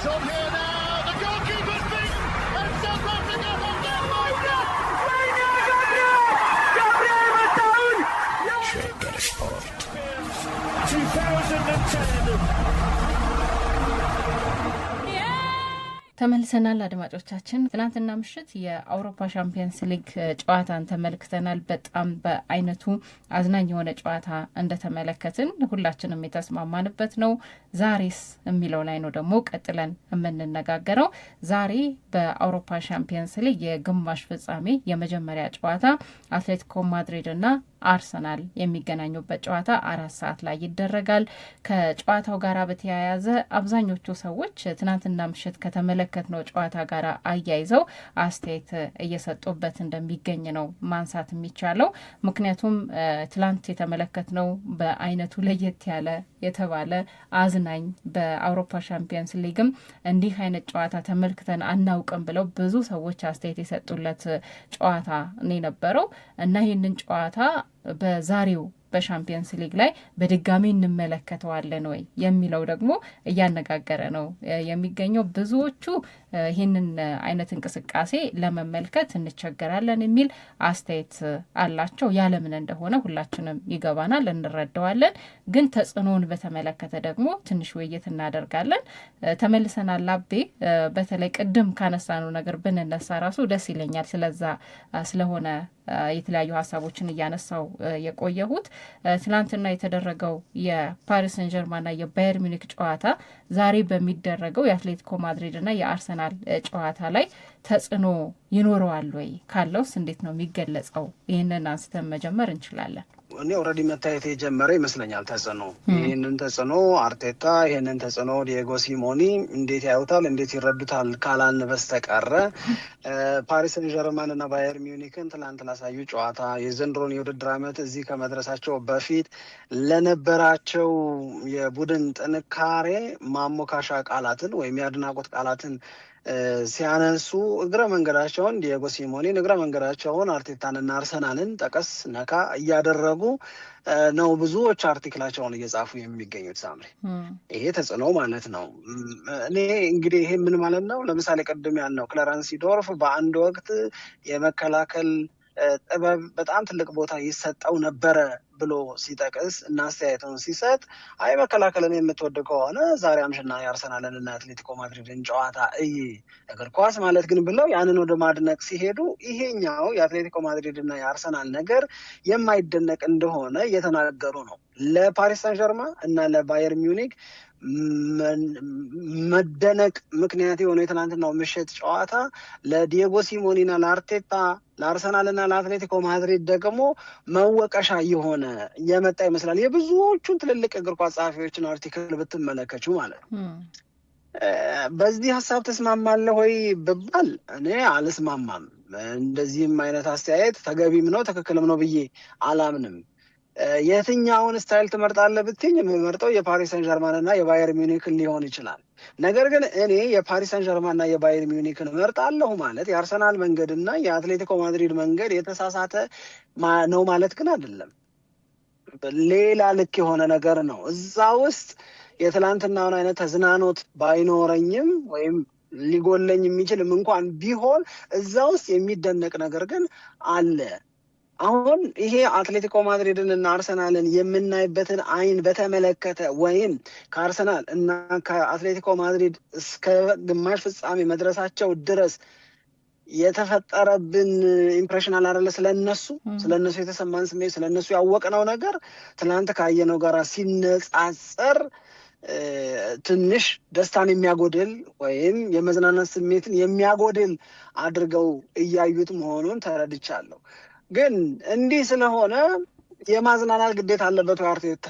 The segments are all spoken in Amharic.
It's on here now. The goalkeeper's beat, and South Africa have done Gabriel Shaker Sport 2010. ተመልሰናል አድማጮቻችን። ትናንትና ምሽት የአውሮፓ ሻምፒየንስ ሊግ ጨዋታን ተመልክተናል። በጣም በአይነቱ አዝናኝ የሆነ ጨዋታ እንደተመለከትን ሁላችንም የተስማማንበት ነው። ዛሬስ የሚለው ላይ ነው ደግሞ ቀጥለን የምንነጋገረው። ዛሬ በአውሮፓ ሻምፒየንስ ሊግ የግማሽ ፍጻሜ የመጀመሪያ ጨዋታ አትሌቲኮ ማድሪድ እና አርሰናል የሚገናኙበት ጨዋታ 4 ሰዓት ላይ ይደረጋል። ከጨዋታው ጋር በተያያዘ አብዛኞቹ ሰዎች ትናንትና ምሽት ከተመለከትነው ጨዋታ ጋር አያይዘው አስተያየት እየሰጡበት እንደሚገኝ ነው ማንሳት የሚቻለው። ምክንያቱም ትላንት የተመለከትነው በአይነቱ ለየት ያለ የተባለ አዝናኝ በአውሮፓ ሻምፒየንስ ሊግም እንዲህ አይነት ጨዋታ ተመልክተን አናውቅም ብለው ብዙ ሰዎች አስተያየት የሰጡለት ጨዋታ ነው የነበረው እና ይህንን ጨዋታ በዛሬው በሻምፒየንስ ሊግ ላይ በድጋሚ እንመለከተዋለን ወይ የሚለው ደግሞ እያነጋገረ ነው የሚገኘው። ብዙዎቹ ይህንን አይነት እንቅስቃሴ ለመመልከት እንቸገራለን የሚል አስተያየት አላቸው። ያለምን እንደሆነ ሁላችንም ይገባናል፣ እንረዳዋለን። ግን ተጽዕኖውን በተመለከተ ደግሞ ትንሽ ውይይት እናደርጋለን። ተመልሰናል። አቤ በተለይ ቅድም ካነሳነው ነገር ብንነሳ ራሱ ደስ ይለኛል። ስለዛ ስለሆነ የተለያዩ ሀሳቦችን እያነሳው የቆየሁት ትናንትና የተደረገው የፓሪስ ሰን ጀርማንና የባየር ሚኒክ ጨዋታ ዛሬ በሚደረገው የአትሌቲኮ ማድሪድ እና የአርሰናል ጨዋታ ላይ ተጽዕኖ ይኖረዋል ወይ? ካለውስ እንዴት ነው የሚገለጸው? ይህንን አንስተን መጀመር እንችላለን። እኔ ኦልሬዲ መታየት የጀመረ ይመስለኛል ተጽዕኖ። ይህንን ተጽዕኖ አርቴታ፣ ይህንን ተጽዕኖ ዲየጎ ሲሞኒ እንዴት ያዩታል፣ እንዴት ይረዱታል ካላልን በስተቀረ ፓሪስ ሰን ጀርማን እና ባየር ሚዩኒክን ትላንት ላሳዩ ጨዋታ የዘንድሮን የውድድር ዓመት እዚህ ከመድረሳቸው በፊት ለነበራቸው የቡድን ጥንካሬ ማሞካሻ ቃላትን ወይም የአድናቆት ቃላትን ሲያነሱ እግረ መንገዳቸውን ዲየጎ ሲሞኒን እግረ መንገዳቸውን አርቴታንና አርሰናልን ጠቀስ ነካ እያደረጉ ነው ብዙዎች አርቲክላቸውን እየጻፉ የሚገኙት። ሳምሪ ይሄ ተጽዕኖ ማለት ነው። እኔ እንግዲህ ይሄ ምን ማለት ነው? ለምሳሌ ቅድም ያልነው ክለረንስ ሲዶርፍ በአንድ ወቅት የመከላከል ጥበብ በጣም ትልቅ ቦታ ይሰጠው ነበረ ብሎ ሲጠቅስ እና አስተያየቱን ሲሰጥ አይ መከላከልን የምትወድ ከሆነ ዛሬ አምሽና የአርሰናልን እና አትሌቲኮ ማድሪድን ጨዋታ እግር ኳስ ማለት ግን ብለው ያንን ወደ ማድነቅ ሲሄዱ ይሄኛው የአትሌቲኮ ማድሪድ እና የአርሰናል ነገር የማይደነቅ እንደሆነ እየተናገሩ ነው። ለፓሪስ ሰን ጀርማን እና ለባየር ሚዩኒክ መደነቅ ምክንያት የሆነው የትናንትናው ምሽት ጨዋታ ለዲየጎ ሲሞኒና ለአርቴታ ለአርሰናልና ለአትሌቲኮ ማድሪድ ደግሞ መወቀሻ የሆነ የመጣ ይመስላል። የብዙዎቹን ትልልቅ እግር ኳስ ጸሐፊዎችን አርቲክል ብትመለከቹ ማለት ነው። በዚህ ሀሳብ ተስማማለህ ወይ ብባል እኔ አልስማማም። እንደዚህም አይነት አስተያየት ተገቢም ነው ትክክልም ነው ብዬ አላምንም። የትኛውን ስታይል ትመርጣለህ ብትኝ የምመርጠው የፓሪስ ሰን ጀርማንና የባየር ሚዩኒክን ሊሆን ይችላል። ነገር ግን እኔ የፓሪስ ሰን ጀርማንና የባየር ሚዩኒክን እመርጣለሁ ማለት የአርሰናል መንገድና የአትሌቲኮ ማድሪድ መንገድ የተሳሳተ ነው ማለት ግን አይደለም። ሌላ ልክ የሆነ ነገር ነው። እዛ ውስጥ የትላንትናውን አይነት ተዝናኖት ባይኖረኝም ወይም ሊጎለኝ የሚችልም እንኳን ቢሆን እዛ ውስጥ የሚደነቅ ነገር ግን አለ። አሁን ይሄ አትሌቲኮ ማድሪድን እና አርሰናልን የምናይበትን አይን በተመለከተ ወይም ከአርሰናል እና ከአትሌቲኮ ማድሪድ እስከ ግማሽ ፍጻሜ መድረሳቸው ድረስ የተፈጠረብን ኢምፕሬሽን አላረለ ስለነሱ የተሰማን ስሜት ስለነሱ ያወቅነው ነገር ትናንት ካየነው ጋር ሲነጻጸር ትንሽ ደስታን የሚያጎድል ወይም የመዝናናት ስሜትን የሚያጎድል አድርገው እያዩት መሆኑን ተረድቻለሁ። ግን እንዲህ ስለሆነ የማዝናናት ግዴታ አለበት ወይ አርቴታ?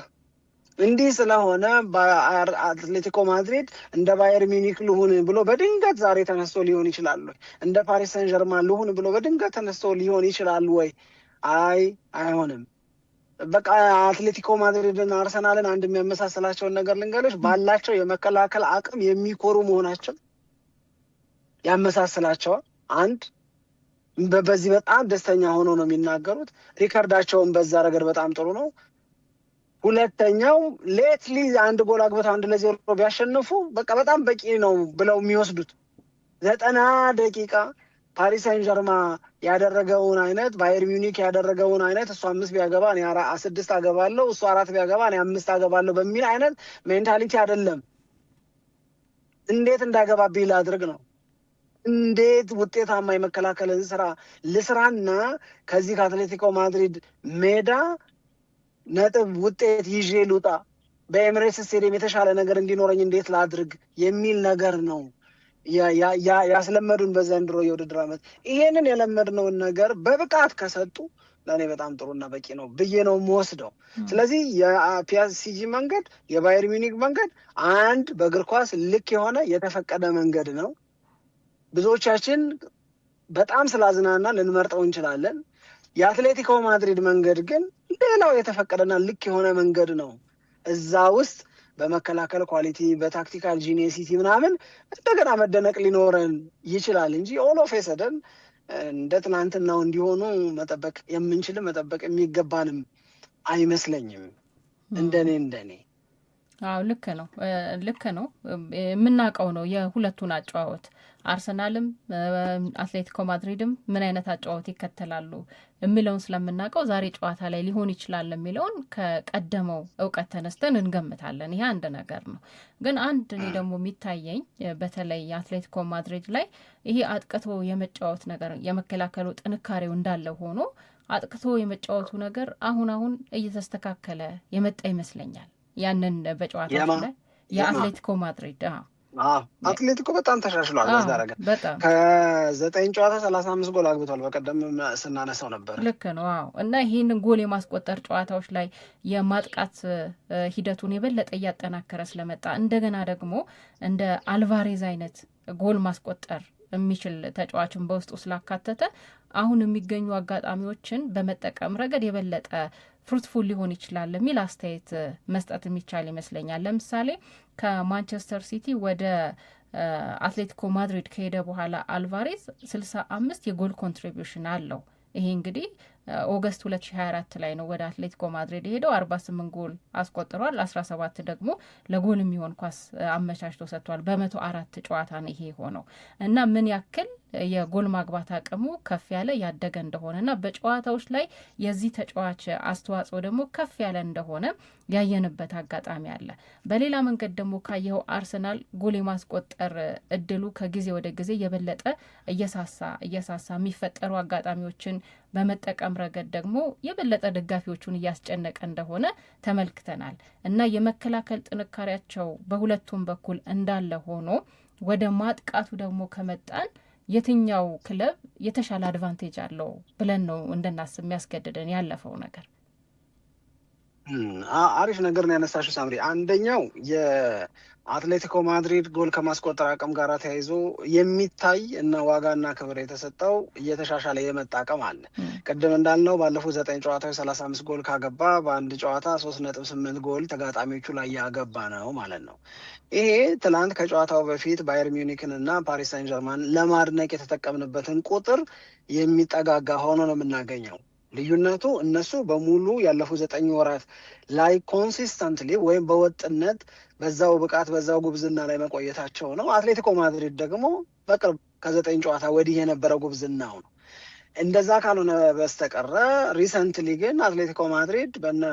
እንዲህ ስለሆነ በአትሌቲኮ ማድሪድ እንደ ባየር ሚኒክ ልሁን ብሎ በድንገት ዛሬ ተነስቶ ሊሆን ይችላል ወይ? እንደ ፓሪስ ሰን ጀርማን ልሁን ብሎ በድንገት ተነስቶ ሊሆን ይችላል ወይ? አይሆንም። በቃ አትሌቲኮ ማድሪድና አርሰናልን አንድ የሚያመሳስላቸውን ነገር ልንገርሽ፣ ባላቸው የመከላከል አቅም የሚኮሩ መሆናቸው ያመሳስላቸዋል። አንድ በዚህ በጣም ደስተኛ ሆኖ ነው የሚናገሩት። ሪከርዳቸውን በዛ ረገድ በጣም ጥሩ ነው። ሁለተኛው ሌትሊ አንድ ጎል አግብተው 1-0 ቢያሸንፉ በቃ በጣም በቂ ነው ብለው የሚወስዱት 90 ደቂቃ ፓሪስ ሳን ጀርማ ያደረገውን አይነት ባየር ሚዩኒክ ያደረገውን አይነት እሱ 5 ቢያገባ እኔ 6 አገባለሁ እሱ 4 ቢያገባ እኔ 5 አገባለሁ በሚል አይነት ሜንታሊቲ አይደለም። እንዴት እንዳገባብኝ ላድርግ ነው። እንዴት ውጤታማ የመከላከልን ስራ ልስራና ከዚህ ከአትሌቲኮ ማድሪድ ሜዳ ነጥብ ውጤት ይዤ ልውጣ፣ በኤምሬትስ ስቴዲየም የተሻለ ነገር እንዲኖረኝ እንዴት ላድርግ የሚል ነገር ነው ያስለመዱን በዘንድሮ የውድድር ዓመት። ይሄንን የለመድነውን ነገር በብቃት ከሰጡ ለእኔ በጣም ጥሩና በቂ ነው ብዬ ነው የምወስደው። ስለዚህ የፒኤስጂ መንገድ የባየር ሚዩኒክ መንገድ አንድ በእግር ኳስ ልክ የሆነ የተፈቀደ መንገድ ነው። ብዙዎቻችን በጣም ስላዝናና ልንመርጠው እንችላለን። የአትሌቲኮ ማድሪድ መንገድ ግን ሌላው የተፈቀደና ልክ የሆነ መንገድ ነው። እዛ ውስጥ በመከላከል ኳሊቲ በታክቲካል ጂኒሲቲ ምናምን እንደገና መደነቅ ሊኖረን ይችላል እንጂ ኦል ኦፍ ኤ ሰደን እንደ ትናንትናው እንዲሆኑ መጠበቅ የምንችልም መጠበቅ የሚገባንም አይመስለኝም። እንደኔ አዎ ልክ ነው የምናውቀው ነው የሁለቱን አጨዋወት አርሰናልም አትሌቲኮ ማድሪድም ምን አይነት አጨዋወት ይከተላሉ የሚለውን ስለምናውቀው ዛሬ ጨዋታ ላይ ሊሆን ይችላል የሚለውን ከቀደመው እውቀት ተነስተን እንገምታለን። ይሄ አንድ ነገር ነው። ግን አንድ እኔ ደግሞ የሚታየኝ በተለይ የአትሌቲኮ ማድሪድ ላይ ይሄ አጥቅቶ የመጫወት ነገር የመከላከሉ ጥንካሬው እንዳለ ሆኖ አጥቅቶ የመጫወቱ ነገር አሁን እየተስተካከለ የመጣ ይመስለኛል። ያንን በጨዋታው ላይ የአትሌቲኮ ማድሪድ አትሌቲኮ በጣም ተሻሽሏል። በዛረገ ከ9 ጨዋታ 35 ጎል አግብቷል። በቀደም ስናነሳው ነበር። ልክ ነው። እና ይህንን ጎል የማስቆጠር ጨዋታዎች ላይ የማጥቃት ሂደቱን የበለጠ እያጠናከረ ስለመጣ እንደገና ደግሞ እንደ አልቫሬዝ አይነት ጎል ማስቆጠር የሚችል ተጫዋችን በውስጡ ስላካተተ አሁን የሚገኙ አጋጣሚዎችን በመጠቀም ረገድ የበለጠ ፍሩትፉል ሊሆን ይችላል የሚል አስተያየት መስጠት የሚቻል ይመስለኛል። ለምሳሌ ከማንቸስተር ሲቲ ወደ አትሌቲኮ ማድሪድ ከሄደ በኋላ አልቫሬዝ 65 የጎል ኮንትሪቢዩሽን አለው። ይሄ እንግዲህ ኦገስት 2024 ላይ ነው ወደ አትሌቲኮ ማድሪድ የሄደው። 48 ጎል አስቆጥሯል። 17 ደግሞ ለጎል የሚሆን ኳስ አመቻችቶ ሰጥቷል። በ104 ጨዋታ ነው ይሄ ሆነው እና ምን ያክል የጎል ማግባት አቅሙ ከፍ ያለ ያደገ እንደሆነና በጨዋታዎች ላይ የዚህ ተጫዋች አስተዋጽኦ ደግሞ ከፍ ያለ እንደሆነ ያየንበት አጋጣሚ አለ። በሌላ መንገድ ደግሞ ካየው አርሰናል ጎል የማስቆጠር እድሉ ከጊዜ ወደ ጊዜ የበለጠ እየሳሳ የሚፈጠሩ አጋጣሚዎችን በመጠቀም ረገድ ደግሞ የበለጠ ደጋፊዎቹን እያስጨነቀ እንደሆነ ተመልክተናል እና የመከላከል ጥንካሬያቸው በሁለቱም በኩል እንዳለ ሆኖ ወደ ማጥቃቱ ደግሞ ከመጣን የትኛው ክለብ የተሻለ አድቫንቴጅ አለው ብለን ነው እንድናስብ የሚያስገድደን ያለፈው ነገር። አሪፍ ነገር ነው ያነሳሽው ሳምሪ። አንደኛው የአትሌቲኮ ማድሪድ ጎል ከማስቆጠር አቅም ጋር ተያይዞ የሚታይ እና ዋጋና ክብር የተሰጠው እየተሻሻለ የመጣ አቅም አለ። ቅድም እንዳልነው ባለፉት 9 ጨዋታዎች 35 ጎል ካገባ በአንድ ጨዋታ 3.8 ጎል ተጋጣሚዎቹ ላይ ያገባ ነው ማለት ነው። ይሄ ትላንት ከጨዋታው በፊት ባየር ሚዩኒክን እና ፓሪስ ሳን ጀርማን ለማድነቅ የተጠቀምንበትን ቁጥር የሚጠጋጋ ሆኖ ነው የምናገኘው። ልዩነቱ እነሱ በሙሉ ያለፉት 9 ወራት ላይ ኮንሲስተንትሊ ወይም በወጥነት በዛው ብቃት በዛው ጉብዝና ላይ መቆየታቸው ነው። አትሌቲኮ ማድሪድ ደግሞ በቅርብ ከ9 ጨዋታ ወዲህ የነበረው ጉብዝናው ነው። እንደዛ ካልሆነ በስተቀረ ሪሰንትሊ ግን አትሌቲኮ ማድሪድ በነ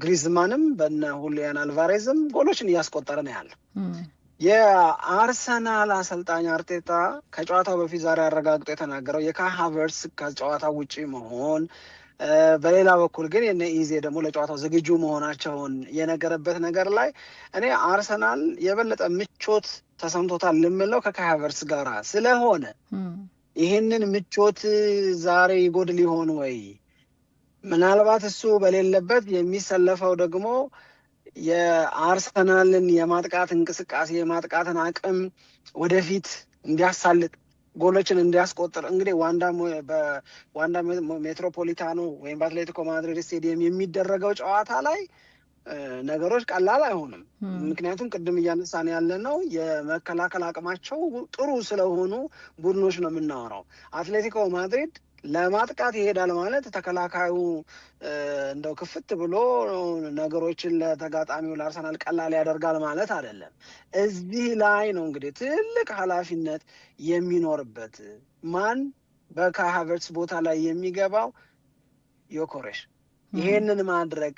ግሪዝማንም በነ ሁሊያን አልቫሬዝም ጎሎችን እያስቆጠረ ነው ያለው። የአርሰናል አሰልጣኝ አርቴታ ከጨዋታው በፊት ዛሬ አረጋግጦ የተናገረው የካይ ሃቨርትዝ ከጨዋታው ውጪ መሆን፣ በሌላ በኩል ግን የነ ኢዜ ደግሞ ለጨዋታው ዝግጁ መሆናቸውን የነገረበት ነገር ላይ እኔ አርሰናል የበለጠ ምቾት ተሰምቶታል ልምለው ከካይ ሃቨርትዝ ጋር ስለሆነ ይህንን ምቾት ዛሬ ይጎድል ሊሆን ወይ? ምናልባት እሱ በሌለበት የሚሰለፈው ደግሞ የአርሰናልን የማጥቃት እንቅስቃሴ የማጥቃትን አቅም ወደፊት እንዲያሳልጥ ጎሎችን እንዲያስቆጥር እንግዲህ በዋንዳ ሜትሮፖሊታኖ ወይም በአትሌቲኮ ማድሪድ ስቴዲየም የሚደረገው ጨዋታ ላይ ነገሮች ቀላል አይሆንም። ምክንያቱም ቅድም እያነሳን ያለ ነው የመከላከል አቅማቸው ጥሩ ስለሆኑ ቡድኖች ነው የምናወራው። አትሌቲኮ ማድሪድ ለማጥቃት ይሄዳል ማለት ተከላካዩ እንደው ክፍት ብሎ ነገሮችን ለተጋጣሚው ለአርሰናል ቀላል ያደርጋል ማለት አይደለም። እዚህ ላይ ነው እንግዲህ ትልቅ ኃላፊነት የሚኖርበት ማን በካይ ሃቨርትዝ ቦታ ላይ የሚገባው ዮኬሬሽ ይሄንን ማድረግ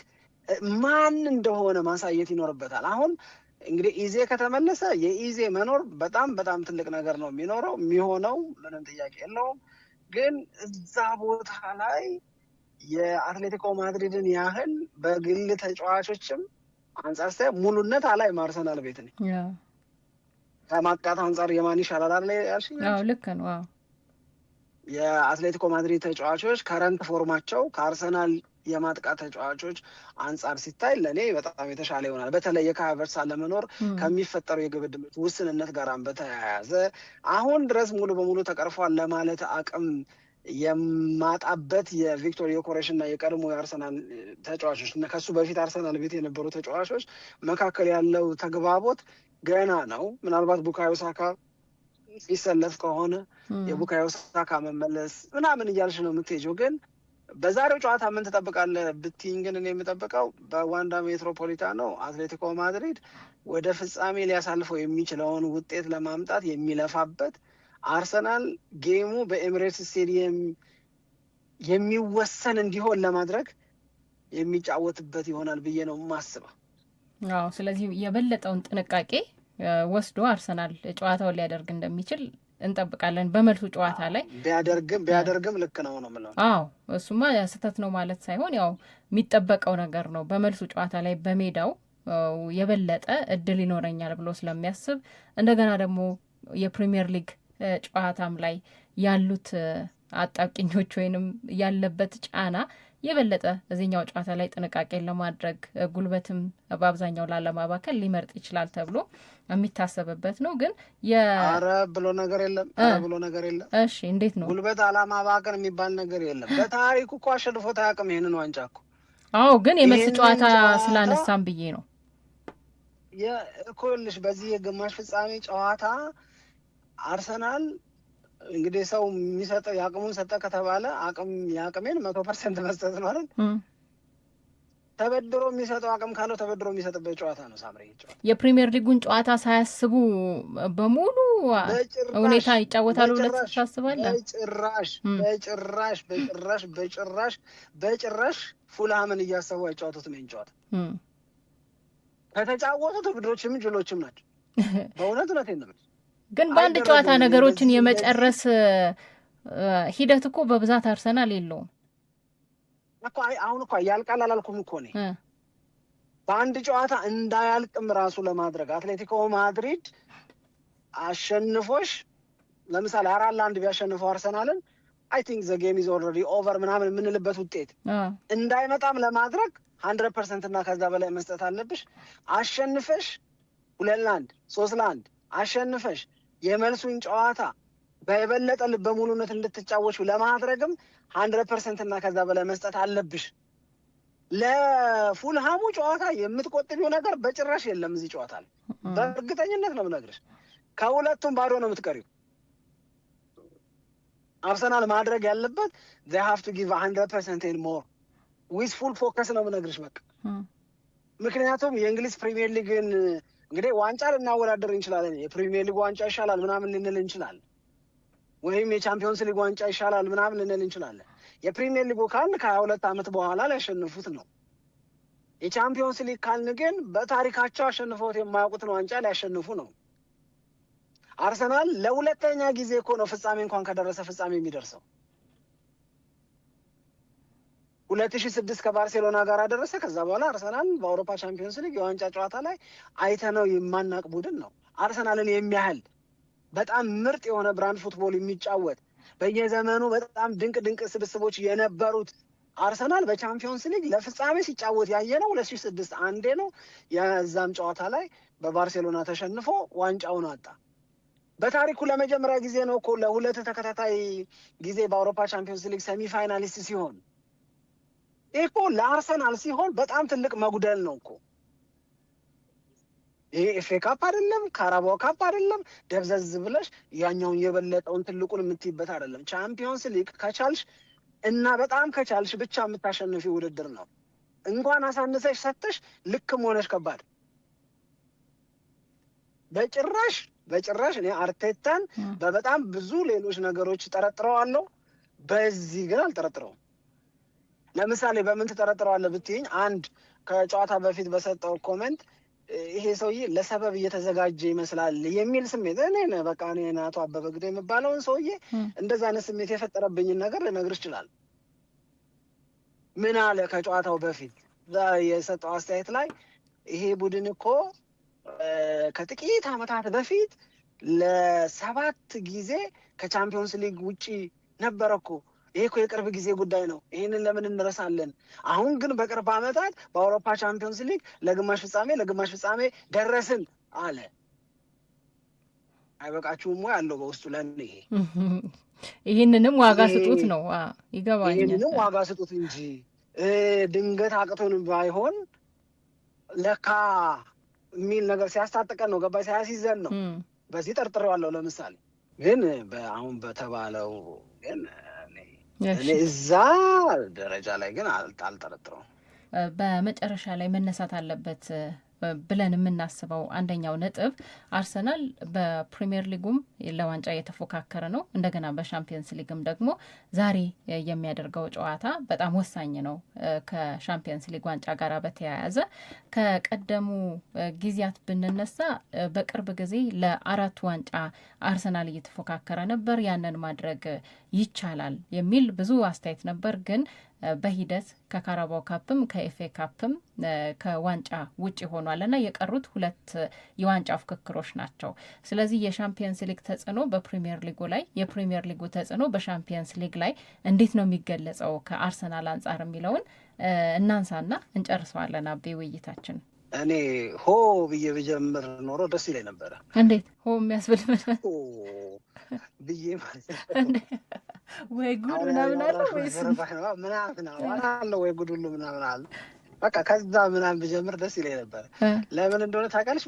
ማን እንደሆነ ማሳየት ይኖርበታል። አሁን እንግዲህ ኢዜ ከተመለሰ የኢዜ መኖር በጣም በጣም ትልቅ ነገር ነው የሚሆነው ምንም ጥያቄ የለውም። ግን እዛ ቦታ ላይ የአትሌቲኮ ማድሪድን ያህል በግል ተጫዋቾችም አንጻር ስታይ ሙሉነት አላይም። አርሰናል ቤት ነኝ ከማጥቃት አንጻር የማን ይሻላል አለ ያልሽኝ? ልክ ነው። የአትሌቲኮ ማድሪድ ተጫዋቾች ከረንት ፎርማቸው ከአርሰናል የማጥቃት ተጫዋቾች አንጻር ሲታይ ለእኔ በጣም የተሻለ ይሆናል። በተለይ የካይ ሃቨርትዝ አለመኖር ከሚፈጠሩ የግብ ዕድሎች ውስንነት ጋር በተያያዘ አሁን ድረስ ሙሉ በሙሉ ተቀርፏል ለማለት አቅም የማጣበት የቪክቶር ዮኬሬሽ እና የቀድሞ የአርሰናል ተጫዋቾች እና ከሱ በፊት አርሰናል ቤት የነበሩ ተጫዋቾች መካከል ያለው ተግባቦት ገና ነው። ምናልባት ቡካዮ ሳካ ሲሰለፍ ከሆነ የቡካዮ ሳካ መመለስ ምናምን እያልሽ ነው የምትሄጂው። ግን በዛሬው ጨዋታ ምን ትጠብቃለህ ብትይኝ ግን እኔ የምጠብቀው በዋንዳ ሜትሮፖሊታኖ አትሌቲኮ ማድሪድ ወደ ፍጻሜ ሊያሳልፈው የሚችለውን ውጤት ለማምጣት የሚለፋበት፣ አርሰናል ጌሙ በኤሚሬትስ ስቴዲየም የሚወሰን እንዲሆን ለማድረግ የሚጫወትበት ይሆናል ብዬ ነው የማስበው። ስለዚህ የበለጠውን ጥንቃቄ ወስዶ አርሰናል ጨዋታውን ሊያደርግ እንደሚችል እንጠብቃለን። በመልሱ ጨዋታ ላይ ቢያደርግም ልክ ነው ነው የምለው። እሱማ ስህተት ነው ማለት ሳይሆን ያው የሚጠበቀው ነገር ነው። በመልሱ ጨዋታ ላይ በሜዳው የበለጠ እድል ይኖረኛል ብሎ ስለሚያስብ እንደገና ደግሞ የፕሪሚየር ሊግ ጨዋታም ላይ ያሉት አጣብቂኞች ወይንም ያለበት ጫና የበለጠ እዚህኛው ጨዋታ ላይ ጥንቃቄን ለማድረግ ጉልበትም በአብዛኛው ላለማባከል ሊመርጥ ይችላል ተብሎ የሚታሰብበት ነው። ግን ኧረ ብሎ ነገር የለም። እሺ እንዴት ነው ጉልበት አለማባከል የሚባል ነገር የለም። በታሪኩ እኮ አሸንፎት አያውቅም ይሄንን ዋንጫ እኮ። ግን የመልስ ጨዋታ ስላነሳም ብዬ ነው የኮልሽ በዚህ የግማሽ ፍጻሜ ጨዋታ አርሰናል እንግዲህ ሰው የሚሰጠው የአቅሙን ሰጠ ከተባለ የአቅሜን 100% መስጠት ነው አይደል? ተበድሮ የሚሰጠው አቅም ካለው ተበድሮ የሚሰጥበት ጨዋታ ነው ሳምሪ ጨዋታ። የፕሪሚየር ሊጉን ጨዋታ ሳያስቡ በሙሉ ሁኔታ ይጫወታሉ ብለህ ታስባለህ? በጭራሽ ፉልሃምን እያሰቡ አይጫወቱትም ይሄን ጨዋታ። ከተጫወቱት ብድሮችም ጅሎችም ናቸው። በእውነት ነው። ግን በአንድ ጨዋታ ነገሮችን የመጨረስ ሂደት እኮ በብዛት አርሰናል የለውም እኮ። አሁን እኮ ያልቃል አላልኩም እኮ እኔ። በአንድ ጨዋታ እንዳያልቅም ራሱ ለማድረግ አትሌቲኮ ማድሪድ አሸንፎሽ ለምሳሌ 4-1 ቢያሸንፈው አርሰናልን አይ ቲንክ ዘ ጌም ኢዝ ኦልሬዲ ኦቨር ምናምን የምንልበት ውጤት እንዳይመጣም ለማድረግ 100% እና ከዛ በላይ መስጠት አለብሽ። አሸንፈሽ 2-1 3-1 አሸንፈሽ የመልሱን ጨዋታ በየበለጠ ልበ ሙሉነት እንድትጫወቹ ለማድረግም 100% እና ከዛ በላይ መስጠት አለብሽ። ለፉልሃሙ ጨዋታ የምትቆጥቢው ነገር በጭራሽ የለም እዚህ ጨዋታ ላይ በእርግጠኝነት ነው የምነግርሽ። ከሁለቱም ባዶ ነው የምትቀሪው። አርሰናል ማድረግ ያለበት they have to give 100% and more with full focus ነው የምነግርሽ በቃ። ምክንያቱም የእንግሊዝ ፕሪሚየር ሊግን እንግዲህ ዋንጫ ልናወዳደር እንችላለን። የፕሪሚየር ሊግ ዋንጫ ይሻላል ምናምን ልንል እንችላለን፣ ወይም የቻምፒዮንስ ሊግ ዋንጫ ይሻላል ምናምን ልንል እንችላለን። የፕሪሚየር ሊጉ ካልን ከ22 ዓመት በኋላ ሊያሸንፉት ነው። የቻምፒዮንስ ሊግ ካልን ግን በታሪካቸው አሸንፈውት የማያውቁትን ዋንጫ ሊያሸንፉ ነው። አርሰናል ለሁለተኛ ጊዜ እኮ ነው ፍጻሜ እንኳን ከደረሰ ፍጻሜ የሚደርሰው። 2006 ከባርሴሎና ጋር ደረሰ። ከዛ በኋላ አርሰናል በአውሮፓ ቻምፒዮንስ ሊግ የዋንጫ ጨዋታ ላይ አይተነው የማናቅ ቡድን ነው። አርሰናልን የሚያህል በጣም ምርጥ የሆነ ብራንድ ፉትቦል የሚጫወት በየዘመኑ በጣም ድንቅ ስብስቦች የነበሩት አርሰናል በቻምፒዮንስ ሊግ ለፍጻሜ ሲጫወት ያየነው 2006 አንዴ ነው። የዛም ጨዋታ ላይ በባርሴሎና ተሸንፎ ዋንጫውን አጣ። በታሪኩ ለመጀመሪያ ጊዜ ነው እኮ ለሁለት ተከታታይ ጊዜ በአውሮፓ ቻምፒዮንስ ሊግ ሴሚ ፋይናሊስት ሲሆን እኮ ለአርሰናል ሲሆን በጣም ትልቅ መጉደል ነው እኮ። ይሄ ኤፍኤ ካፕ አይደለም፣ ካራባኦ ካፕ አይደለም። ደብዘዝ ብለሽ ያኛውን የበለጠውን ትልቁን የምትይበት አይደለም። ቻምፒዮንስ ሊግ ከቻልሽ እና በጣም ከቻልሽ ብቻ የምታሸንፊ ውድድር ነው። እንኳን አሳንሰሽ ሰተሽ ልክም ሆነሽ ከባድ በጭራሽ እኔ አርቴታን በበጣም ብዙ ሌሎች ነገሮች ጠረጥረዋለሁ። በዚህ ግን አልጠረጥረውም። ለምሳሌ በምን ትጠረጥረዋለህ ብትይኝ፣ አንድ ከጨዋታ በፊት በሰጠው ኮሜንት ይሄ ሰውዬ ለሰበብ እየተዘጋጀ ይመስላል የሚል ስሜት እኔ አቶ አበበ ግደይ የሚባለውን ሰውዬ እንደዛ አይነት ስሜት የፈጠረብኝን ነገር ልነግርሽ ይችላል። ምን አለ ከጨዋታው በፊት የሰጠው አስተያየት ላይ ይሄ ቡድን እኮ ከጥቂት ዓመታት በፊት ለ7 ጊዜ ከቻምፒዮንስ ሊግ ውጪ ነበረ እኮ። ይሄ እኮ የቅርብ ጊዜ ጉዳይ ነው። ይህንን ለምን እንረሳለን? አሁን ግን በቅርብ ዓመታት በአውሮፓ ቻምፒዮንስ ሊግ ለግማሽ ፍጻሜ ደረስን አለ። አይበቃችሁም ወይ አለው በውስጡ ለኔ ይህንንም ዋጋ ስጡት ነው። ይገባኛል። ይህንንም ዋጋ ስጡት እንጂ ድንገት አቅቶን ባይሆን ለካ የሚል ነገር ሲያስታጥቀን ነው። ገባይ ሲያስይዘን ነው። በዚህ ጠርጥሬዋለሁ። ለምሳሌ ግን አሁን በተባለው ግን እኔ እዛ ደረጃ ላይ ግን አልጠረጥረውም። በመጨረሻ ላይ መነሳት አለበት ብለን የምናስበው አንደኛው ነጥብ አርሰናል በፕሪሚየር ሊጉም ለዋንጫ የተፎካከረ ነው። እንደገና በሻምፒየንስ ሊግም ደግሞ ዛሬ የሚያደርገው ጨዋታ በጣም ወሳኝ ነው። ከሻምፒየንስ ሊግ ዋንጫ ጋር በተያያዘ ከቀደሙ ጊዜያት ብንነሳ በቅርብ ጊዜ ለ4 ዋንጫ አርሰናል እየተፎካከረ ነበር። ያንን ማድረግ ይቻላል የሚል ብዙ አስተያየት ነበር። ግን በሂደት ከካራባኦ ካፕም ከኤፍኤ ካፕም ከዋንጫ ውጭ ሆኗል እና የቀሩት 2 የዋንጫ ፍክክሮች ናቸው። ስለዚህ የሻምፒየንስ ሊግ ተጽዕኖ በፕሪሚየር ሊጉ ላይ፣ የፕሪሚየር ሊጉ ተጽዕኖ በሻምፒየንስ ሊግ ላይ እንዴት ነው የሚገለጸው ከአርሰናል አንጻር የሚለውን እናንሳና እንጨርሰዋለን። አቤ ውይይታችን እኔ ሆ ብዬ ብጀምር ኖሮ ደስ ይለኝ ነበረ። እንዴት ሆ የሚያስብል ብዬ ማለት ወይ ጉድ ምናምን አለ ወይስ ምናምን አለ ወይ ጉድ ሁሉ ምናምን አለ። በቃ ከዛ ምናምን ብጀምር ደስ ይለኝ ነበር። ለምን እንደሆነ ታውቃለች?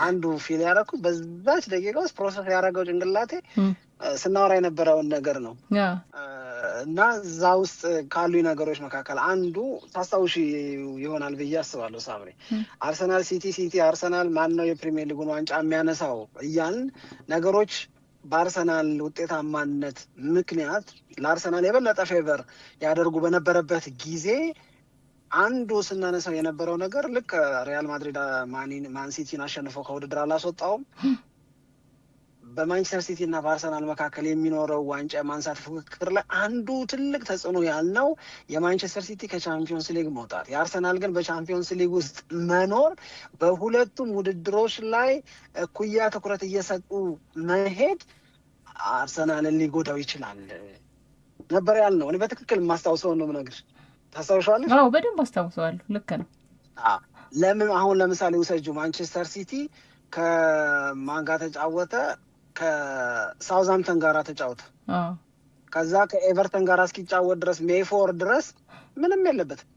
አንዱ ፊል ያደረኩት በዛች ደቂቃ ውስጥ ፕሮሰስ ያደረገው ጭንቅላቴ ስናወራ የነበረውን ነገር ነው እና እዛ ውስጥ ካሉ ነገሮች መካከል አንዱ ታስታውሺ ይሆናል ብዬ አስባለሁ ሳምሪ፣ አርሰናል ሲቲ አርሰናል ማን ነው የፕሪሚየር ሊጉን ዋንጫ የሚያነሳው እያልን ነገሮች በአርሰናል ውጤታማነት ምክንያት ለአርሰናል የበለጠ ፌቨር ያደርጉ በነበረበት ጊዜ አንዱ ስናነሳው የነበረው ነገር ልክ ሪያል ማድሪድ ማን ሲቲን አሸንፈው ከውድድር አላስወጣውም። በማንቸስተር ሲቲ እና በአርሰናል መካከል የሚኖረው ዋንጫ የማንሳት ፉክክር ላይ አንዱ ትልቅ ተጽዕኖ ያልነው የማንቸስተር ሲቲ ከቻምፒዮንስ ሊግ መውጣት፣ የአርሰናል ግን በቻምፒዮንስ ሊግ ውስጥ መኖር በሁለቱም ውድድሮች ላይ እኩያ ትኩረት እየሰጡ መሄድ አርሰናልን ሊጎዳው ይችላል ነበር ያልነው። እኔ በትክክል የማስታውሰውን ነው የምነግርሽ። ታስታውሻለሽ? አዎ በደንብ አስታውሰዋለሁ። ልክ ነው። ለምን አሁን ለምሳሌ ውሰጁ፣ ማንቸስተር ሲቲ ከማን ጋር ተጫወተ? ከሳውዛምፕተን ጋር ተጫወተ። ከዛ ከኤቨርተን ጋር እስኪጫወት ድረስ ሜይ 4 ድረስ ምንም የለበትም።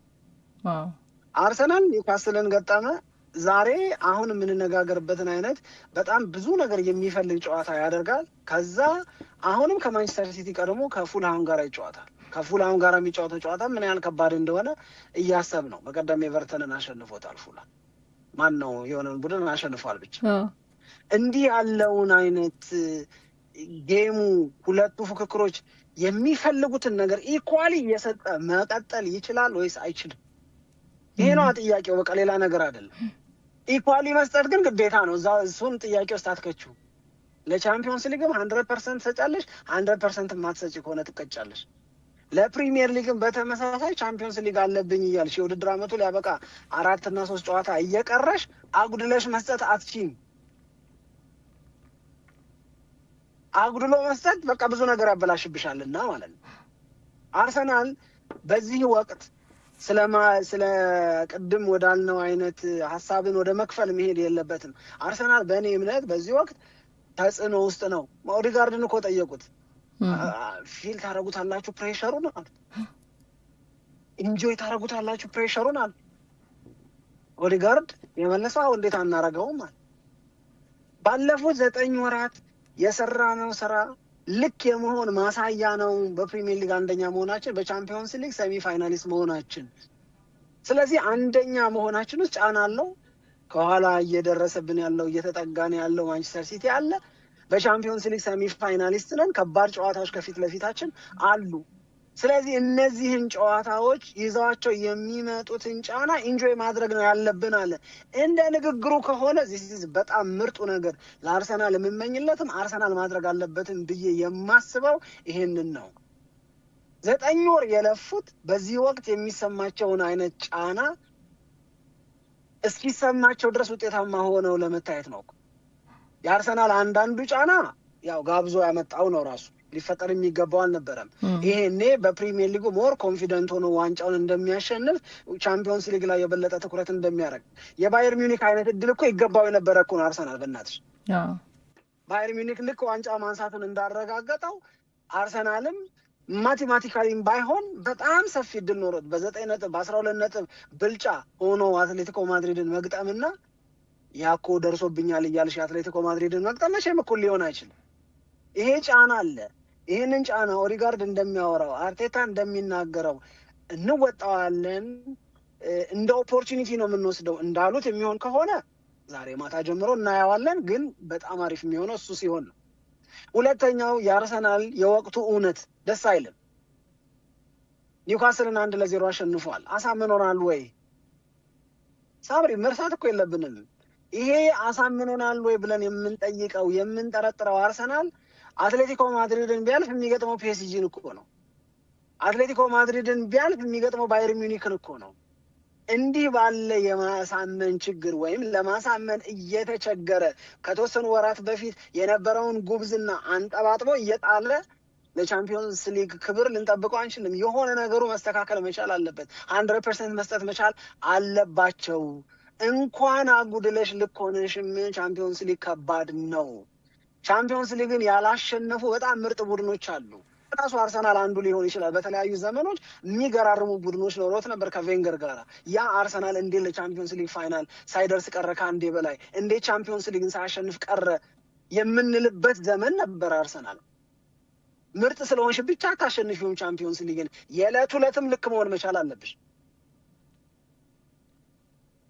አርሰናል ኒውካስልን ገጠመ። ዛሬ አሁን የምንነጋገርበትን አይነት በጣም ብዙ ነገር የሚፈልግ ጨዋታ ያደርጋል። ከዛ አሁንም ከማንቸስተር ሲቲ ቀድሞ ከፉልሃም ጋር ይጫወታል። ከፉልሃም ጋር የሚጫወተው ጨዋታ ምን ያህል ከባድ እንደሆነ እያሰብ ነው። በቀደም ኤቨርተንን አሸንፎታል። ፉልሃም ማን ነው የሆነን ቡድን አሸንፏል። ብቻ እንዲህ ያለውን አይነት ጌሙ ሁለቱ ፉክክሮች የሚፈልጉትን ነገር ኢኳሊ እየሰጠ መቀጠል ይችላል ወይስ አይችልም? ይሄ ነው ጥያቄው። በቃ ሌላ ነገር አይደለም። ኢኳሊ መስጠት ግን ግዴታ ነው። እሱን ጥያቄ ውስጥ አትከችው። ለቻምፒዮንስ ሊግም 100% ሰጫለሽ፣ 100% ማትሰጪ ከሆነ ትቀጫለሽ። ለፕሪሚየር ሊግም በተመሳሳይ ቻምፒዮንስ ሊግ አለብኝ እያልሽ የውድድር ዓመቱ ሊያበቃ 4 እና 3 ጨዋታ እየቀረሽ አጉድለሽ መስጠት አትችይም። አጉድሎ መስጠት በቃ ብዙ ነገር ያበላሽብሻልና ማለት ነው። አርሰናል በዚህ ወቅት ስለ ቅድም ወዳልነው አይነት ሀሳብን ወደ መክፈል መሄድ የለበትም። አርሰናል በእኔ እምነት በዚህ ወቅት ተጽዕኖ ውስጥ ነው። ኦዲጋርድን እኮ ጠየቁት፣ ፊል ታደርጉታላችሁ ፕሬሸሩን አሉ። ኢንጆይ ታደርጉታላችሁ ፕሬሸሩን አሉ። ኦዲጋርድ የመለሰው እንዴት አናረገውም አለ። ባለፉት 9 ወራት የሰራነው ስራ ልክ የመሆን ማሳያ ነው። በፕሪሚየር ሊግ አንደኛ መሆናችን፣ በቻምፒዮንስ ሊግ ሴሚ ፋይናሊስት መሆናችን። ስለዚህ አንደኛ መሆናችን ውስጥ ጫና አለው። ከኋላ እየደረሰብን ያለው እየተጠጋን ያለው ማንቸስተር ሲቲ አለ። በቻምፒዮንስ ሊግ ሴሚ ፋይናሊስት ነን። ከባድ ጨዋታዎች ከፊት ለፊታችን አሉ። ስለዚህ እነዚህን ጨዋታዎች ይዘዋቸው የሚመጡትን ጫና ኢንጆይ ማድረግ ነው ያለብን አለ። እንደ ንግግሩ ከሆነ እዚህ በጣም ምርጡ ነገር ለአርሰናል የምመኝለትም አርሰናል ማድረግ አለበትም ብዬ የማስበው ይሄንን ነው። 9 ወር የለፉት በዚህ ወቅት የሚሰማቸውን አይነት ጫና እስኪሰማቸው ድረስ ውጤታማ ሆነው ለመታየት ነው። የአርሰናል አንዳንዱ ጫና ያው ጋብዞ ያመጣው ነው፣ ራሱ ሊፈጠር የሚገባው አልነበረም። ይሄኔ በፕሪሚየር ሊጉ ሞር ኮንፊደንት ሆኖ ዋንጫውን እንደሚያሸንፍ፣ ቻምፒዮንስ ሊግ ላይ የበለጠ ትኩረት እንደሚያደርግ፣ የባየር ሚኒክ አይነት እድል እኮ ይገባው የነበረ እኮ ነው አርሰናል። በእናትሽ ባየር ሚኒክ ልክ ዋንጫ ማንሳቱን እንዳረጋገጠው አርሰናልም ማቴማቲካሊም ባይሆን በጣም ሰፊ እድል ኖሮት በ9 ነጥብ በ12 ነጥብ ብልጫ ሆኖ አትሌቲኮ ማድሪድን መግጠምና ያኮ ደርሶብኛል እያልሽ የአትሌቲኮ ማድሪድን መግጠም መቼም እኩል ሊሆን አይችልም። ይሄ ጫና አለ። ይህንን ጫና ኦሪጋርድ እንደሚያወራው አርቴታ እንደሚናገረው እንወጣዋለን፣ እንደ ኦፖርቹኒቲ ነው የምንወስደው እንዳሉት የሚሆን ከሆነ ዛሬ ማታ ጀምሮ እናየዋለን። ግን በጣም አሪፍ የሚሆነው እሱ ሲሆን ነው። ሁለተኛው የአርሰናል የወቅቱ እውነት ደስ አይልም። ኒውካስልን 1-0 አሸንፏል። አሳምኖናል ወይ? ሳብሪ መርሳት እኮ የለብንም። ይሄ አሳምኖናል ወይ ብለን የምንጠይቀው የምንጠረጥረው አርሰናል አትሌቲኮ ማድሪድን ቢያልፍ የሚገጥመው ፒኤስጂን እኮ ነው። አትሌቲኮ ማድሪድን ቢያልፍ የሚገጥመው ባየር ሚኒክን እኮ ነው። እንዲህ ባለ የማሳመን ችግር ወይም ለማሳመን እየተቸገረ ከተወሰኑ ወራት በፊት የነበረውን ጉብዝና አንጠባጥቦ እየጣለ ለቻምፒዮንስ ሊግ ክብር ልንጠብቀው አንችልም። የሆነ ነገሩ መስተካከል መቻል አለበት። 100% መስጠት መቻል አለባቸው። እንኳን አጉድለሽ ልክ ሆነሽም ቻምፒዮንስ ሊግ ከባድ ነው። ቻምፒዮንስ ሊግን ያላሸነፉ በጣም ምርጥ ቡድኖች አሉ። ራሱ አርሰናል አንዱ ሊሆን ይችላል። በተለያዩ ዘመኖች የሚገራርሙ ቡድኖች ኖሮት ነበር ከቬንገር ጋር። ያ አርሰናል እንዴት ለቻምፒዮንስ ሊግ ፋይናል ሳይደርስ ቀረ? ከአንዴ በላይ እንዴት ቻምፒዮንስ ሊግን ሳያሸንፍ ቀረ የምንልበት ዘመን ነበር። አርሰናል ምርጥ ስለሆንሽ ብቻ ታሸንፊውም ቻምፒዮንስ ሊግን። የዕለት ዕለትም ልክ መሆን መቻል አለብሽ።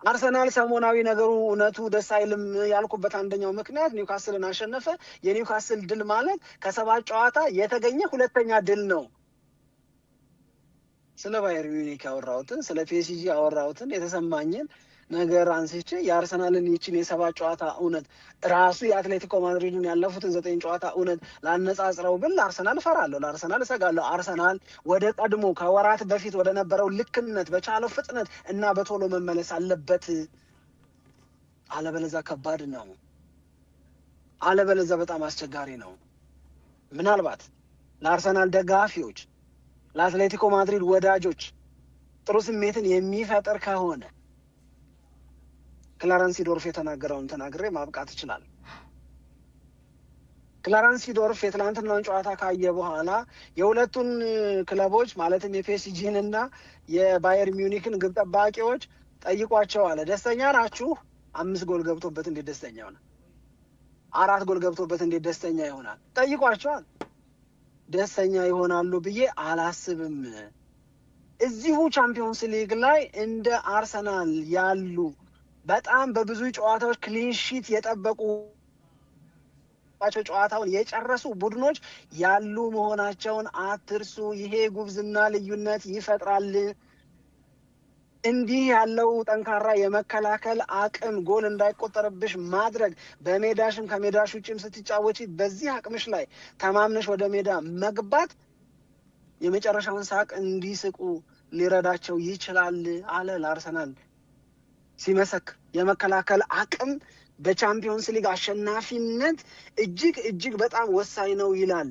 አርሰናል ሰሞናዊ ነገሩ እውነቱ ደስ አይልም ያልኩበት አንደኛው ምክንያት ኒውካስልን አሸነፈ። የኒውካስል ድል ማለት ከ7 ጨዋታ የተገኘ 2ኛ ድል ነው። ስለ ባየር ሚኒክ ያወራሁትን ስለ ፒኤስጂ ያወራሁትን የተሰማኝን ነገር አንስቼ የአርሰናልን ይችን የ7 ጨዋታ እውነት ራሱ የአትሌቲኮ ማድሪድን ያለፉትን 9 ጨዋታ እውነት ላነጻጽረው ብል አርሰናል እፈራለሁ፣ ለአርሰናል እሰጋለሁ። አርሰናል ወደ ቀድሞ ከወራት በፊት ወደ ነበረው ልክነት በቻለው ፍጥነት እና በቶሎ መመለስ አለበት። አለበለዚያ ከባድ ነው። አለበለዚያ በጣም አስቸጋሪ ነው። ምናልባት ለአርሰናል ደጋፊዎች፣ ለአትሌቲኮ ማድሪድ ወዳጆች ጥሩ ስሜትን የሚፈጥር ከሆነ ክላረንስ ሲዶርፍ የተናገረውን ተናግሬ ማብቃት ይችላል። ክላረንስ ሲዶርፍ የትላንትናውን ጨዋታ ካየ በኋላ የሁለቱን ክለቦች ማለትም የፒኤስጂን እና የባየር ሚዩኒክን ግብ ጠባቂዎች ጠይቋቸው አለ። ደስተኛ ናችሁ? 5 ጎል ገብቶበት እንዴት ደስተኛ ይሆናል? 4 ጎል ገብቶበት እንዴት ደስተኛ ይሆናል? ጠይቋቸዋል። ደስተኛ ይሆናሉ ብዬ አላስብም። እዚሁ ቻምፒዮንስ ሊግ ላይ እንደ አርሰናል ያሉ በጣም በብዙ ጨዋታዎች ክሊንሺት የጠበቁ ጨዋታውን የጨረሱ ቡድኖች ያሉ መሆናቸውን አትርሱ። ይሄ ጉብዝና ልዩነት ይፈጥራል። እንዲህ ያለው ጠንካራ የመከላከል አቅም ጎል እንዳይቆጠርብሽ ማድረግ፣ በሜዳሽም ከሜዳሽ ውጭም ስትጫወቺ በዚህ አቅምሽ ላይ ተማምነሽ ወደ ሜዳ መግባት የመጨረሻውን ሳቅ እንዲስቁ ሊረዳቸው ይችላል አለ ለአርሰናል ሲመሰክ። የመከላከል አቅም በቻምፒዮንስ ሊግ አሸናፊነት እጅግ በጣም ወሳኝ ነው ይላል።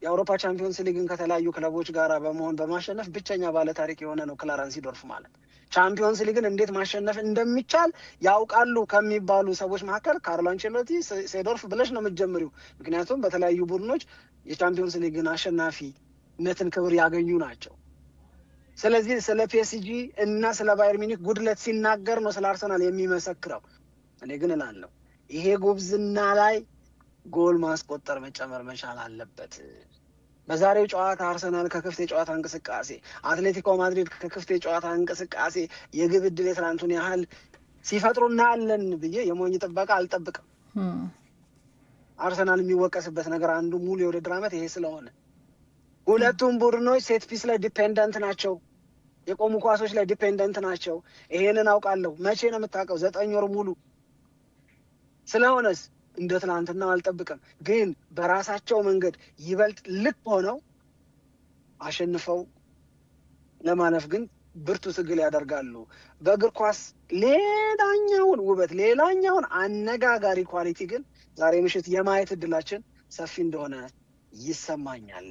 የአውሮፓ ቻምፒዮንስ ሊግን ከተለያዩ ክለቦች ጋር በመሆን በማሸነፍ ብቸኛ ባለ ታሪክ የሆነ ነው ክላረንስ ሲዶርፍ ማለት። ቻምፒዮንስ ሊግን እንዴት ማሸነፍ እንደሚቻል ያውቃሉ ከሚባሉ ሰዎች መካከል ካርሎ አንቸሎቲ፣ ሴዶርፍ ብለሽ ነው የምትጀምሪው። ምክንያቱም በተለያዩ ቡድኖች የቻምፒዮንስ ሊግን አሸናፊነትን ክብር ያገኙ ናቸው። ስለዚህ ስለ ፒኤስጂ እና ስለ ባየር ሚኒክ ጉድለት ሲናገር ነው ስለ አርሰናል የሚመሰክረው። እኔ ግን እላለሁ ይሄ ጉብዝና ላይ ጎል ማስቆጠር መጨመር መቻል አለበት። በዛሬው ጨዋታ አርሰናል ከክፍት የጨዋታ እንቅስቃሴ፣ አትሌቲኮ ማድሪድ ከክፍት የጨዋታ እንቅስቃሴ የግብ ዕድል የትናንቱን ያህል ሲፈጥሩ እናያለን ብዬ የሞኝ ጥበቃ አልጠብቅም። አርሰናል የሚወቀስበት ነገር አንዱ ሙሉ የውድድር ዓመት ይሄ ስለሆነ ሁለቱም ቡድኖች ሴት ፒስ ላይ ዲፔንደንት ናቸው፣ የቆሙ ኳሶች ላይ ዲፔንደንት ናቸው። ይሄንን አውቃለሁ። መቼ ነው የምታውቀው? 9 ወር ሙሉ ስለሆነስ እንደ ትናንትናው አልጠብቅም። ግን በራሳቸው መንገድ ይበልጥ ልክ ሆነው አሸንፈው ለማለፍ ግን ብርቱ ትግል ያደርጋሉ። በእግር ኳስ ሌላኛውን ውበት፣ ሌላኛውን አነጋጋሪ ኳሊቲ ግን ዛሬ ምሽት የማየት እድላችን ሰፊ እንደሆነ ይሰማኛል።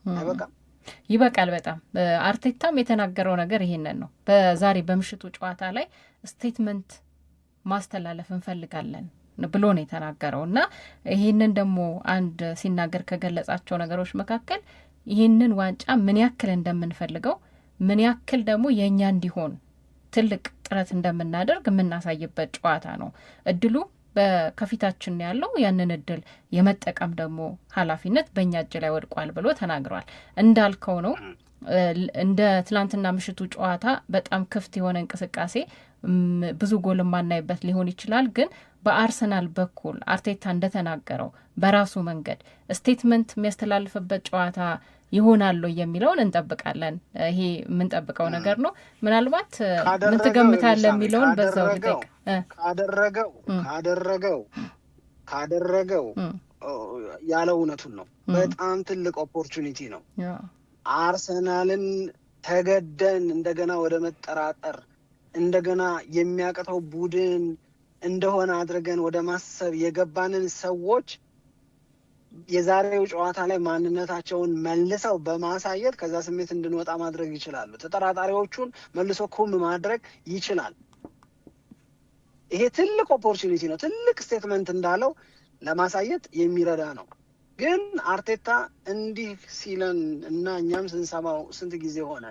አይበቃም? ይበቃል በጣም። አርቴታም የተናገረው ነገር ይሄንን ነው። በዛሬ በምሽቱ ጨዋታ ላይ ስቴትመንት ማስተላለፍ እንፈልጋለን ብሎ ነው የተናገረው እና ይህንን ደግሞ አንድ ሲናገር ከገለጻቸው ነገሮች መካከል ይህንን ዋንጫ ምን ያክል እንደምንፈልገው ምን ያክል ደግሞ የእኛ እንዲሆን ትልቅ ጥረት እንደምናደርግ የምናሳይበት ጨዋታ ነው። እድሉ በከፊታችን ያለው ያንን እድል የመጠቀም ደግሞ ኃላፊነት በእኛ እጅ ላይ ወድቋል ብሎ ተናግሯል። እንዳልከው ነው። እንደ ትላንትና ምሽቱ ጨዋታ በጣም ክፍት የሆነ እንቅስቃሴ ብዙ ጎል ማናይበት ሊሆን ይችላል። ግን በአርሰናል በኩል አርቴታ እንደተናገረው በራሱ መንገድ ስቴትመንት የሚያስተላልፍበት ጨዋታ ይሆናል የሚለውን እንጠብቃለን። ይሄ የምንጠብቀው ነገር ነው። ምናልባት ምን ትገምታለህ የሚለውን በዛው ልጠይቅ። ካደረገው ያለው እውነቱን ነው። በጣም ትልቅ ኦፖርቹኒቲ ነው። አርሰናልን ተገደን እንደገና ወደ መጠራጠር እንደገና የሚያቅተው ቡድን እንደሆነ አድርገን ወደ ማሰብ የገባንን ሰዎች የዛሬው ጨዋታ ላይ ማንነታቸውን መልሰው በማሳየት ከዛ ስሜት እንድንወጣ ማድረግ ይችላሉ። ተጠራጣሪዎቹን መልሶ ኩም ማድረግ ይችላል። ይሄ ትልቅ ኦፖርቹኒቲ ነው። ትልቅ ስቴትመንት እንዳለው ለማሳየት የሚረዳ ነው። ግን አርቴታ እንዲህ ሲለን እና እኛም ስንሰማው ስንት ጊዜ ሆነ።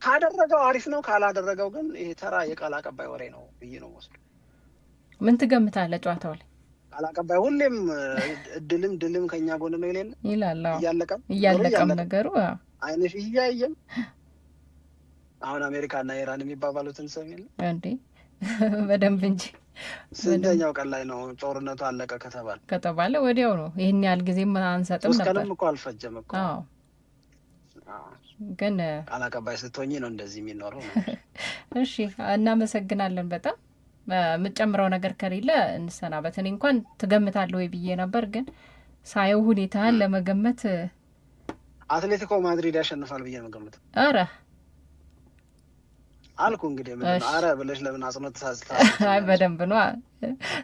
ካደረገው አሪፍ ነው፣ ካላደረገው ግን ይሄ ተራ የቃል አቀባይ ወሬ ነው ብዬ ነው ወስዶ። ምን ትገምታለህ ጨዋታው ላይ? ቃል አቀባይ ሁሌም ድልም ከኛ ጎን ነው ይላል። እያለቀም ነገሩ አይነሽ እያየም አሁን አሜሪካና ኢራን የሚባባሉትን ሰው የለ እንዴ? በደንብ እንጂ ስንተኛው ቀን ላይ ነው ጦርነቱ አለቀ ከተባለ ወዲያው ነው። ይሄን ያህል ጊዜም አንሰጥም ነበር። እስከንም እኮ አልፈጀም እኮ። ግን ቃል አቀባይ ስትሆኚ ነው እንደዚህ የሚኖረው። እሺ፣ እናመሰግናለን በጣም። የምጨምረው ነገር ከሌለ እንሰናበት። እኔ እንኳን ትገምታለህ ወይ ብዬ ነበር፣ ግን ሳየው ሁኔታን ለመገመት አትሌቲኮ ማድሪድ ያሸንፋል ብዬ ነው ገምተው። አረ አልኩ እንግዲህ ምን አረ ብለሽ ለምን አጽንኦት ተሳስታ? አይ በደንብ ነው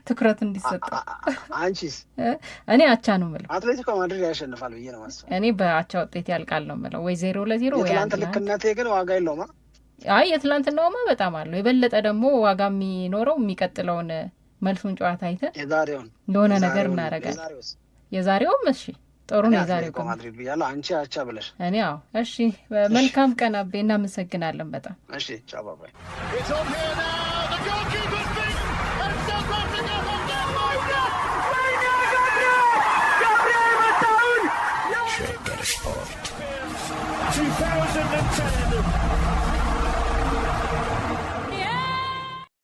ትኩረት እንዲሰጥ። አንቺስ? እኔ አቻ ነው የምለው። አትሌቲኮ ማድሪድ ያሸንፋል ብዬ ነው ማስበው። እኔ በአቻ ውጤት ያልቃል ነው የምለው። ወይ 0-0 ወይ የትላንት ልክነቴ ግን ዋጋ የለውም። አይ የትላንትናውማ በጣም አለው። የበለጠ ደግሞ ዋጋ የሚኖረው የሚቀጥለውን መልሱን ጨዋታ አይተን የዛሬውን ለሆነ ነገር እናደርጋለን። የዛሬውም እሺ ጥሩ ነው። የዛሬው ግን ማድሪድ ብያለሁ፣ አንቺ አቻ ብለሽ። እኔ አዎ። እሺ መልካም ቀን አቤ፣ እናመሰግናለን በጣም። እሺ ቻው ባይ።